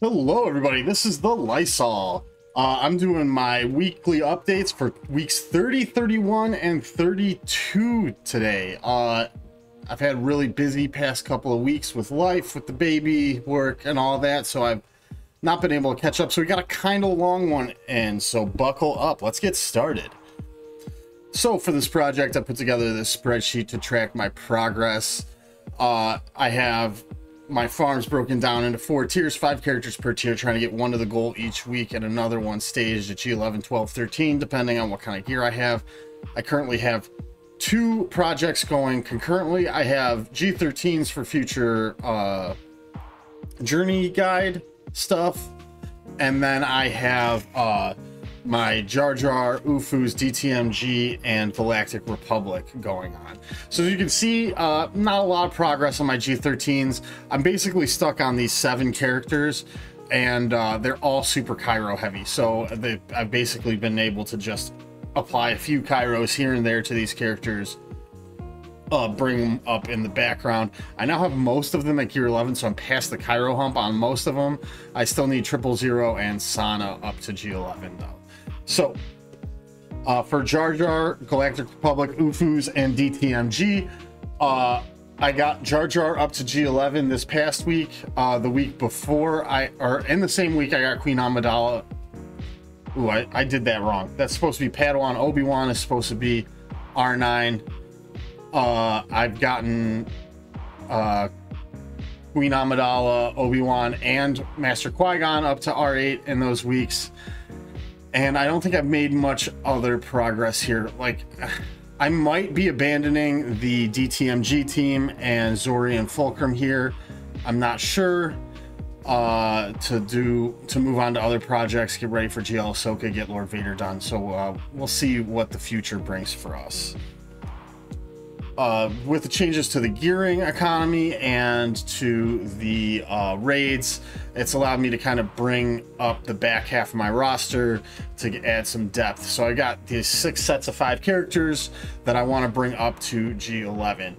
Hello, everybody. This is TheLisol. I'm doing my weekly updates for weeks 30, 31, and 32 today. I've had really busy past couple of weeks with life, with the baby, work, and all that, so I've not been able to catch up. So we got a kind of long one, and so buckle up. Let's get started. So for this project, I put together this spreadsheet to track my progress. I have my farm's broken down into 4 tiers, 5 characters per tier, trying to get one to the goal each week and another one staged at G11, 12, 13, depending on what kind of gear I have. I currently have 2 projects going concurrently. I have G13s for future journey guide stuff, and then I have my Jar Jar, Ufu's, DTMG, and Galactic Republic going on. So as you can see, not a lot of progress on my G13s. I'm basically stuck on these 7 characters, and they're all super Cairo heavy. So I've basically been able to just apply a few Cairos here and there to these characters, bring them up in the background. I now have most of them at gear 11, so I'm past the Cairo hump on most of them. I still need 000 and Sana up to G11 though. So for Jar Jar, Galactic Republic, Ufu's, and DTMG, I got Jar Jar up to G11 this past week. The week before, or in the same week, I got Queen Amidala. Ooh, I did that wrong. That's supposed to be Padawan. Obi-Wan is supposed to be R9. I've gotten Queen Amidala, Obi-Wan, and Master Qui-Gon up to R8 in those weeks. And I don't think I've made much other progress here. Like, I might be abandoning the DTMG team and Zori and Fulcrum here. I'm not sure. To move on to other projects, get ready for GL Ahsoka, get Lord Vader done. So we'll see what the future brings for us. With the changes to the gearing economy and to the raids, it's allowed me to kind of bring up the back half of my roster to add some depth. So I got these 6 sets of 5 characters that I want to bring up to G11.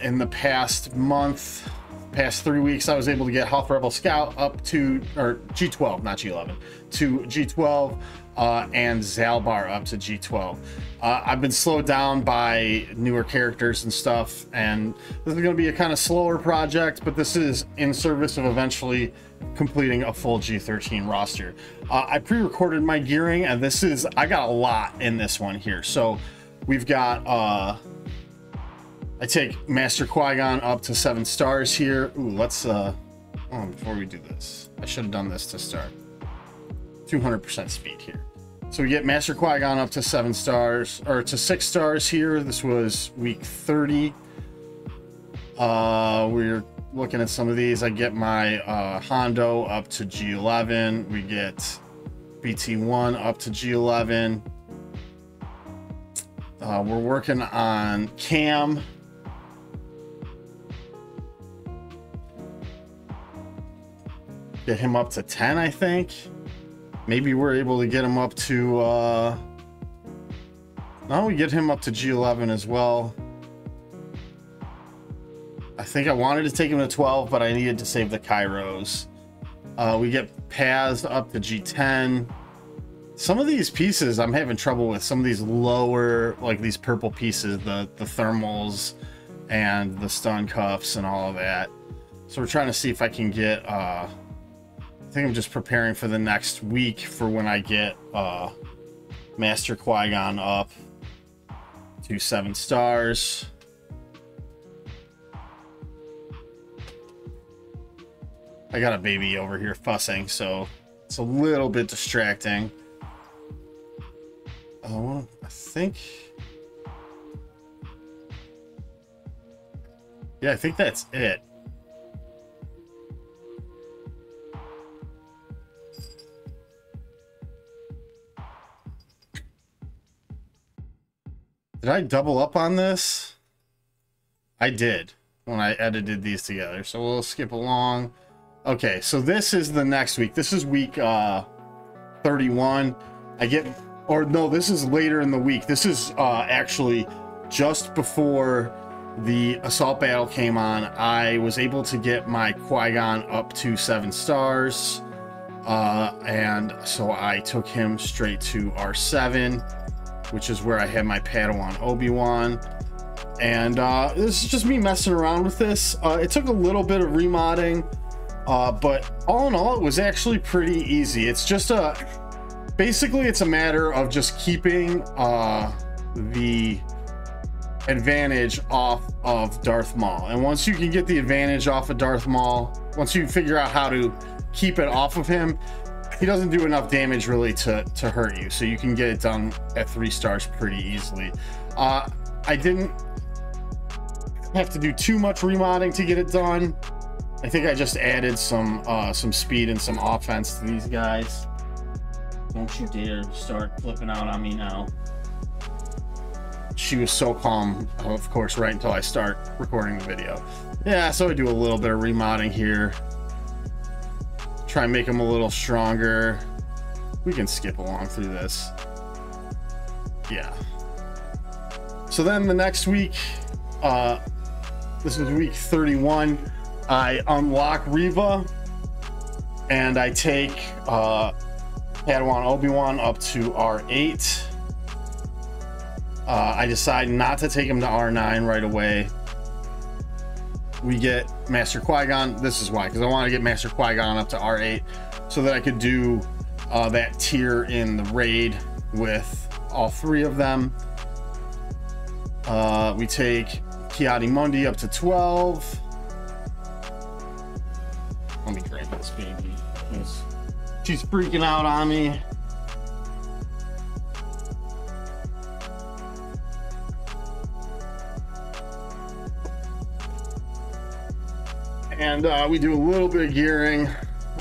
In the past month, past 3 weeks, I was able to get Hoth Rebel Scout up to, or G12, not G11, to G12, and Zalbar up to G12. I've been slowed down by newer characters and stuff, and this is going to be a kind of slower project, but this is in service of eventually completing a full G13 roster. I pre-recorded my gearing, and this is, I got a lot in this one here. So we've got, I take Master Qui-Gon up to 7 stars here. Ooh, let's, before we do this, I should have done this to start. 200% speed here. So we get Master Qui-Gon up to 7 stars, or to 6 stars here. This was week 30. We're looking at some of these. I get my Hondo up to G11. We get BT1 up to G11. We're working on Cam. Get him up to 10, I think. Maybe we're able to get him up to, no, we get him up to G11 as well. I think I wanted to take him to 12, but I needed to save the Kairos. We get Paz up to G10. Some of these pieces I'm having trouble with. Some of these lower, like these purple pieces, the thermals and the stun cuffs and all of that. So we're trying to see if I can get, I think I'm just preparing for the next week for when I get Master Qui-Gon up to 7 stars. I got a baby over here fussing, so it's a little bit distracting. I think... yeah, I think that's it. Did I double up on this? I did when I edited these together. So we'll skip along. Okay, so this is the next week. This is week 31. I get, or no, this is later in the week. This is actually just before the assault battle came on, I was able to get my Qui-Gon up to 7 stars. And so I took him straight to R7, which is where I had my Padawan Obi-Wan. And this is just me messing around with this. It took a little bit of remodding, but all in all, it was actually pretty easy. It's just basically it's a matter of just keeping the advantage off of Darth Maul. And once you can get the advantage off of Darth Maul, once you figure out how to keep it off of him, he doesn't do enough damage really to hurt you, so you can get it done at 3 stars pretty easily. I didn't have to do too much remodding to get it done. I think I just added some speed and some offense to these guys. Don't you dare start flipping out on me now. She was so calm, of course, right until I start recording the video. Yeah, so I do a little bit of remodding here. Try and make them a little stronger. We can skip along through this. Yeah. So then the next week, this is week 31, I unlock Reva, and I take Padawan Obi-Wan up to R8. I decide not to take him to R9 right away. We get Master Qui-Gon. This is why, because I want to get Master Qui-Gon up to R8 so that I could do that tier in the raid with all 3 of them. We take Ki-Adi-Mundi up to 12. Let me grab this baby. She's freaking out on me. And we do a little bit of gearing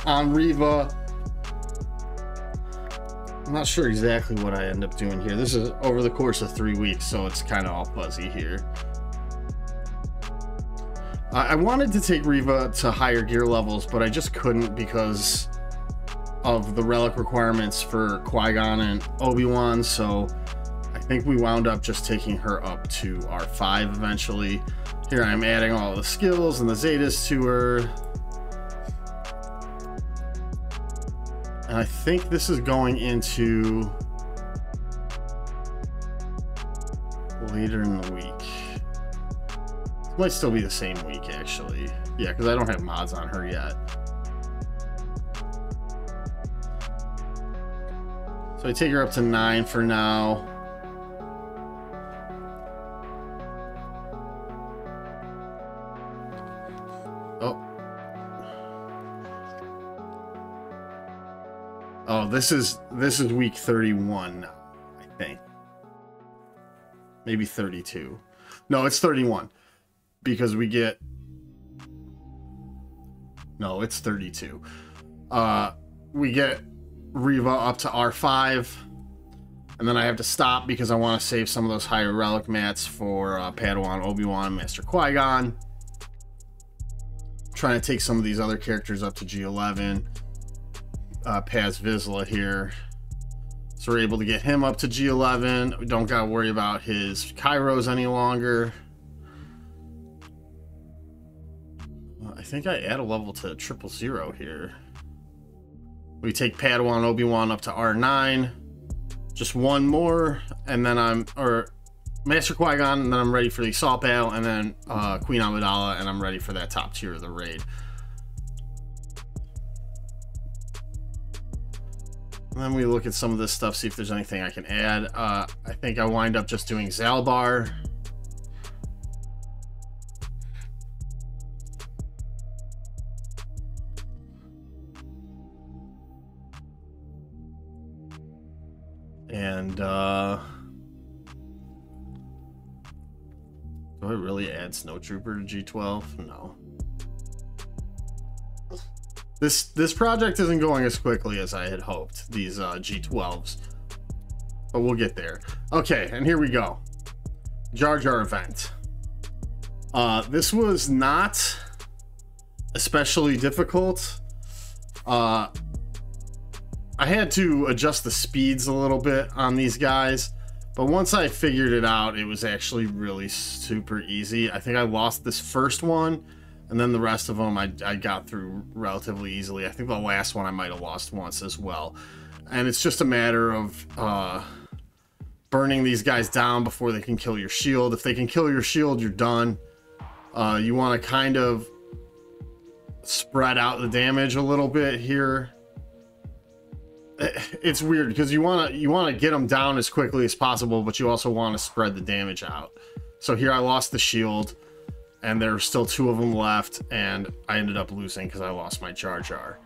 on Reva. I'm not sure exactly what I end up doing here. This is over the course of 3 weeks, so it's kind of all fuzzy here. I wanted to take Reva to higher gear levels, but I just couldn't because of the relic requirements for Qui-Gon and Obi-Wan, so I think we wound up just taking her up to R5 eventually. Here I'm adding all the skills and the Zetas to her. And I think this is going into later in the week. It might still be the same week, actually. Yeah, because I don't have mods on her yet. So I take her up to 9 for now. Oh, this is week 31, I think. Maybe 32. No, it's 31 because we get. No, it's 32. We get Reva up to R5, and then I have to stop because I want to save some of those higher relic mats for Padawan Obi-Wan, Master Qui-Gon. Trying to take some of these other characters up to G11. Paz Vizsla here, so we're able to get him up to G11. We don't gotta worry about his Kairos any longer. I think I add a level to 000 here. We take Padawan Obi-Wan up to R9, just one more, and then Master Qui-Gon, and then I'm ready for the assault battle, and then Queen Amidala, and I'm ready for that top tier of the raid. And then we look at some of this stuff, see if there's anything I can add. I think I wind up just doing Zalbar. And do I really add Snowtrooper to G12? No. This project isn't going as quickly as I had hoped, these G12s. But we'll get there. Okay, and here we go. Jar Jar event. This was not especially difficult. I had to adjust the speeds a little bit on these guys But once I figured it out, it was actually really super easy. I think I lost this first one, and then the rest of them I got through relatively easily. I think the last one I might have lost once as well. And it's just a matter of burning these guys down before they can kill your shield. If they can kill your shield, you're done. You want to kind of spread out the damage a little bit here. It's weird because you want to get them down as quickly as possible, but you also want to spread the damage out. So here I lost the shield, and there were still 2 of them left, and I ended up losing because I lost my Jar Jar.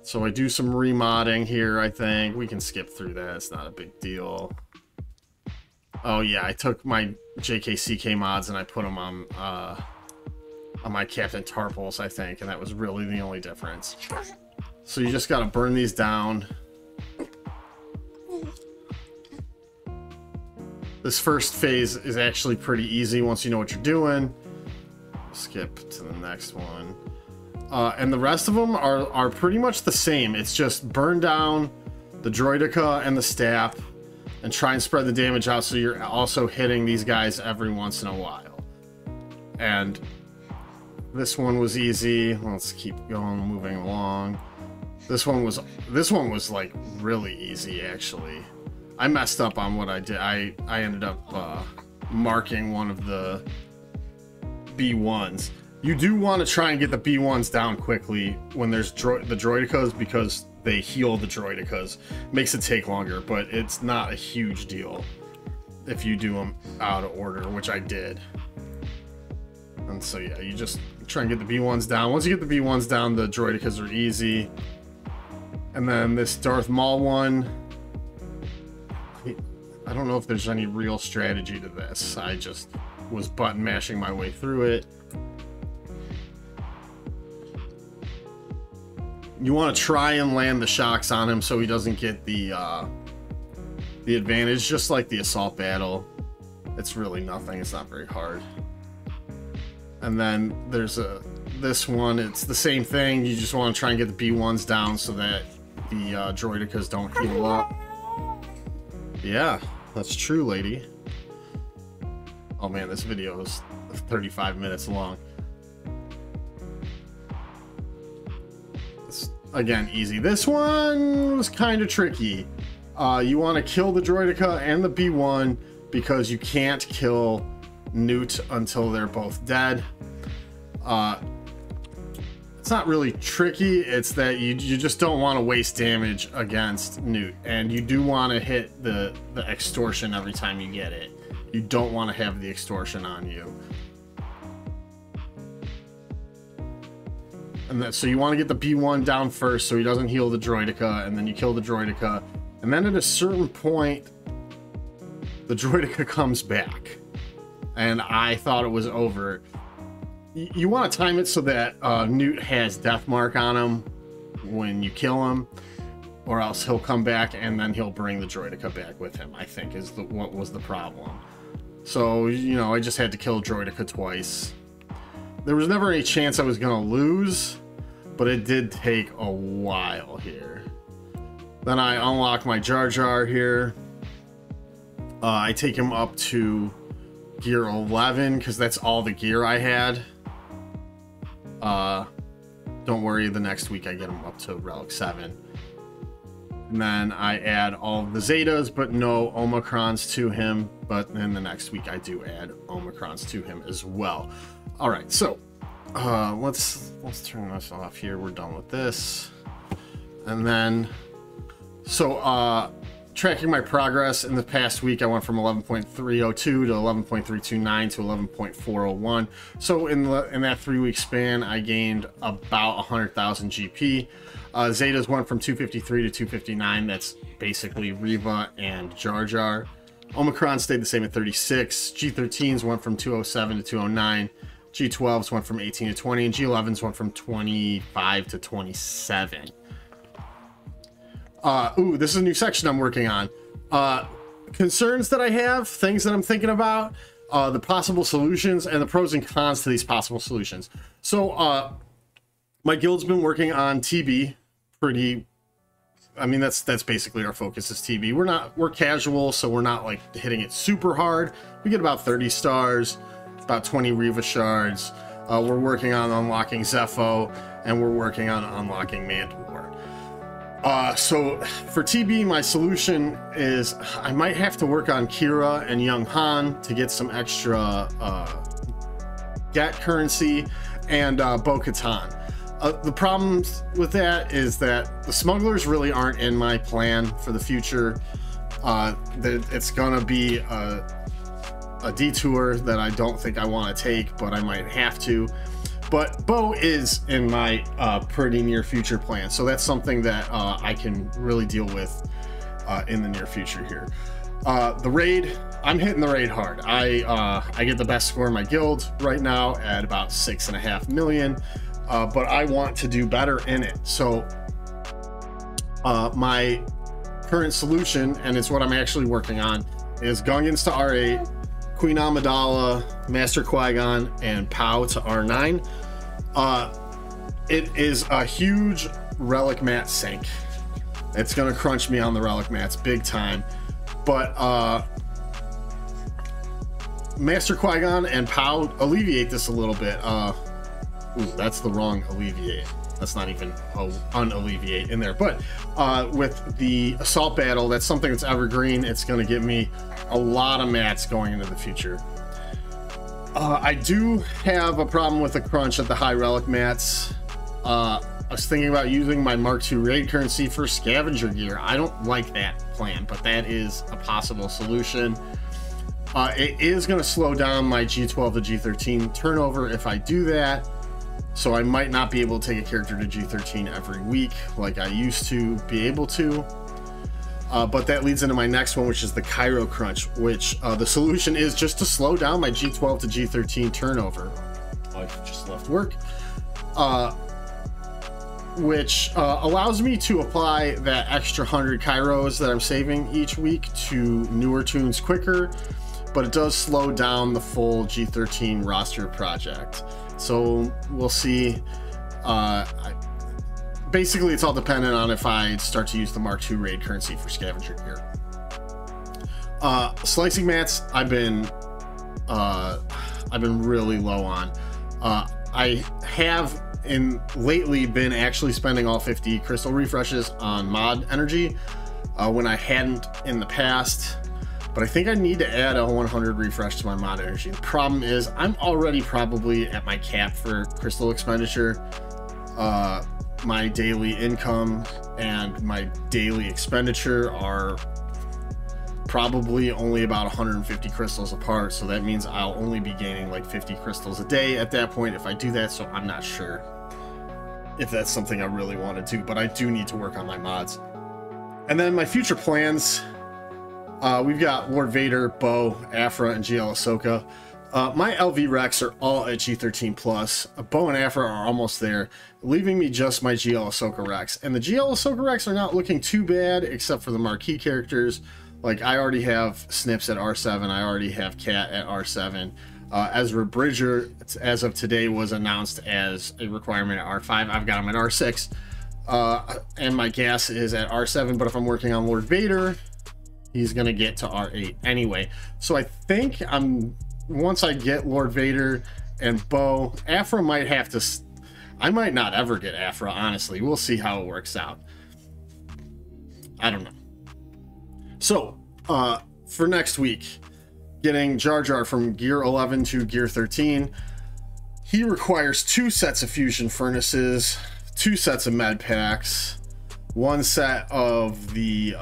So I do some remodding here. I think we can skip through that. It's not a big deal. Oh yeah, I took my JKCK mods and I put them on my Captain Tarpals, I think, and that was really the only difference. So you just got to burn these down. This first phase is actually pretty easy once you know what you're doing. Skip to the next one. And the rest of them are pretty much the same. It's just burn down the Droideka and the Staff and try and spread the damage out so you're also hitting these guys every once in a while. And this one was easy. Let's keep going, moving along. This one was like really easy, actually. I messed up on what I did. I ended up marking one of the B1s. You do want to try and get the B1s down quickly when there's the Droidekas, because they heal the Droidekas. Makes it take longer, but it's not a huge deal if you do them out of order, which I did. And so yeah, you just try and get the B1s down. Once you get the B1s down, the Droidekas are easy. And then this Darth Maul one, I don't know if there's any real strategy to this. I just was button mashing my way through it. You want to try and land the shocks on him so he doesn't get the advantage, just like the assault battle. It's really nothing. It's not very hard. And then there's this one. It's the same thing. You just want to try and get the B1s down so that the Droidekas don't heal up. Yeah, that's true, lady. Oh man, this video is 35 minutes long. Again, easy. This one was kind of tricky. You want to kill the Droideka and the B1 because you can't kill Newt until they're both dead. It's not really tricky. It's that you just don't want to waste damage against Newt, and you do want to hit the extortion every time you get it. You don't want to have the extortion on you. And so you want to get the B1 down first so he doesn't heal the Droideka, and then you kill the Droideka. And then at a certain point, the Droideka comes back. And I thought it was over. You want to time it so that Newt has death mark on him when you kill him, or else he'll come back and then he'll bring the Droideka back with him, I think is what was the problem. So, you know, I just had to kill Droideka twice. There was never any chance I was going to lose, but it did take a while here. Then I unlock my Jar Jar here. I take him up to gear 11 because that's all the gear I had. Don't worry, the next week I get him up to Relic 7. And then I add all of the Zetas, but no Omicrons to him. But then the next week I do add Omicrons to him as well. All right, so let's turn this off here. We're done with this. And then, so tracking my progress in the past week, I went from 11.302 to 11.329 to 11.401. So in that 3-week span, I gained about 100,000 GP. Zetas went from 253 to 259. That's basically Reva and Jar Jar. Omicron stayed the same at 36. G13s went from 207 to 209. G12s went from 18 to 20, and G11s went from 25 to 27. Ooh, this is a new section I'm working on. Concerns that I have, things that I'm thinking about, the possible solutions, and the pros and cons to these possible solutions. So, my guild's been working on TB pretty I mean, that's basically our focus is TB. We're casual, so we're not like hitting it super hard. We get about 30 stars, about 20 Reva shards. We're working on unlocking Zepho, and we're working on unlocking Mandalore. So for TB, my solution is I might have to work on Kira and Young Han to get some extra GAT currency, and Bo-Katan. The problem with that is that the smugglers really aren't in my plan for the future. It's gonna be a detour that I don't think I want to take, but I might have to. But Bo is in my pretty near future plan, so that's something that I can really deal with in the near future here. The raid, I'm hitting the raid hard. I get the best score in my guild right now at about 6.5 million, but I want to do better in it. So my current solution, and it's what I'm actually working on, is Gungans to R8, Queen Amidala, Master Qui-Gon, and Pow to R9. It is a huge relic mat sink. It's gonna crunch me on the relic mats big time. But Master Qui-Gon and Pow alleviate this a little bit. Ooh, that's the wrong alleviate. That's not even unalleviate in there. But with the assault battle, that's something that's evergreen. It's going to give me a lot of mats going into the future. I do have a problem with the crunch at the high relic mats. I was thinking about using my Mark II raid currency for scavenger gear. I don't like that plan, but that is a possible solution. It is going to slow down my G12 to G13 turnover if I do that. So I might not be able to take a character to G13 every week like I used to be able to. But that leads into my next one, which is the Cairo crunch, which the solution is just to slow down my G12 to G13 turnover. I just left work. Which allows me to apply that extra 100 Kairos that I'm saving each week to newer tunes quicker, but it does slow down the full G13 roster project. So we'll see. Basically, it's all dependent on if I start to use the Mark II raid currency for scavenger gear. Slicing mats, I've been really low on. I have lately been actually spending all 50 crystal refreshes on mod energy when I hadn't in the past. But I think I need to add a 100 refresh to my mod energy. The problem is I'm already probably at my cap for crystal expenditure. My daily income and my daily expenditure are probably only about 150 crystals apart. So that means I'll only be gaining like 50 crystals a day at that point if I do that. So I'm not sure if that's something I really want to do, but I do need to work on my mods. And then my future plans. We've got Lord Vader, Bo, Afra, and GL Ahsoka. My LV Rex are all at G13 plus. Bo and Afra are almost there, leaving me just my GL Ahsoka Rex. And the GL Ahsoka Rex are not looking too bad, except for the marquee characters. Like, I already have Snips at R7. I already have Cat at R7. Ezra Bridger, as of today, was announced as a requirement at R5. I've got him at R6. And my gas is at R7, but if I'm working on Lord Vader, he's gonna get to R8 anyway. So I think once I get Lord Vader and Bo, Afra might have to, I might not ever get Afra, honestly. We'll see how it works out. I don't know. So for next week, getting Jar Jar from gear 11 to gear 13, he requires 2 sets of fusion furnaces, 2 sets of med packs, 1 set of the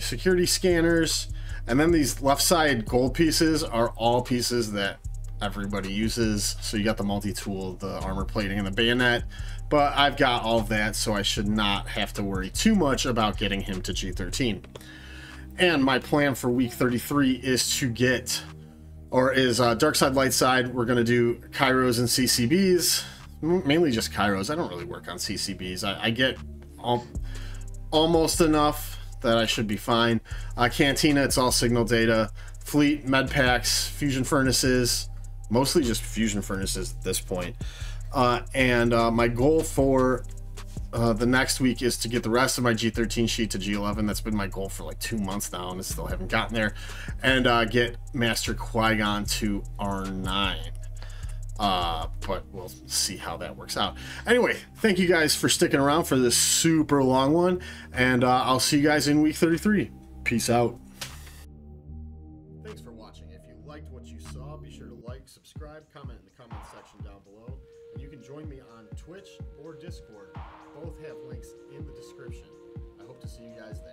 security scanners, and then these left side gold pieces are all pieces that everybody uses. So you got the multi-tool, the armor plating, and the bayonet, but I've got all of that, so I should not have to worry too much about getting him to G13. And my plan for week 33 is to get, or is dark side, light side. We're going to do Kairos and CCBs, mainly just Kairos. I don't really work on CCBs. I get almost enough that I should be fine. Cantina, it's all signal data. Fleet, med packs, fusion furnaces, mostly just fusion furnaces at this point. And my goal for the next week is to get the rest of my G13 sheet to G11. That's been my goal for like 2 months now, and I still haven't gotten there. And get Master Qui-Gon to R9. But we'll see how that works out. Anyway, thank you guys for sticking around for this super long one, and I'll see you guys in week 33. Peace out. Thanks for watching. If you liked what you saw, be sure to like, subscribe, comment in the comment section down below, and you can join me on Twitch or Discord. Both have links in the description. I hope to see you guys there.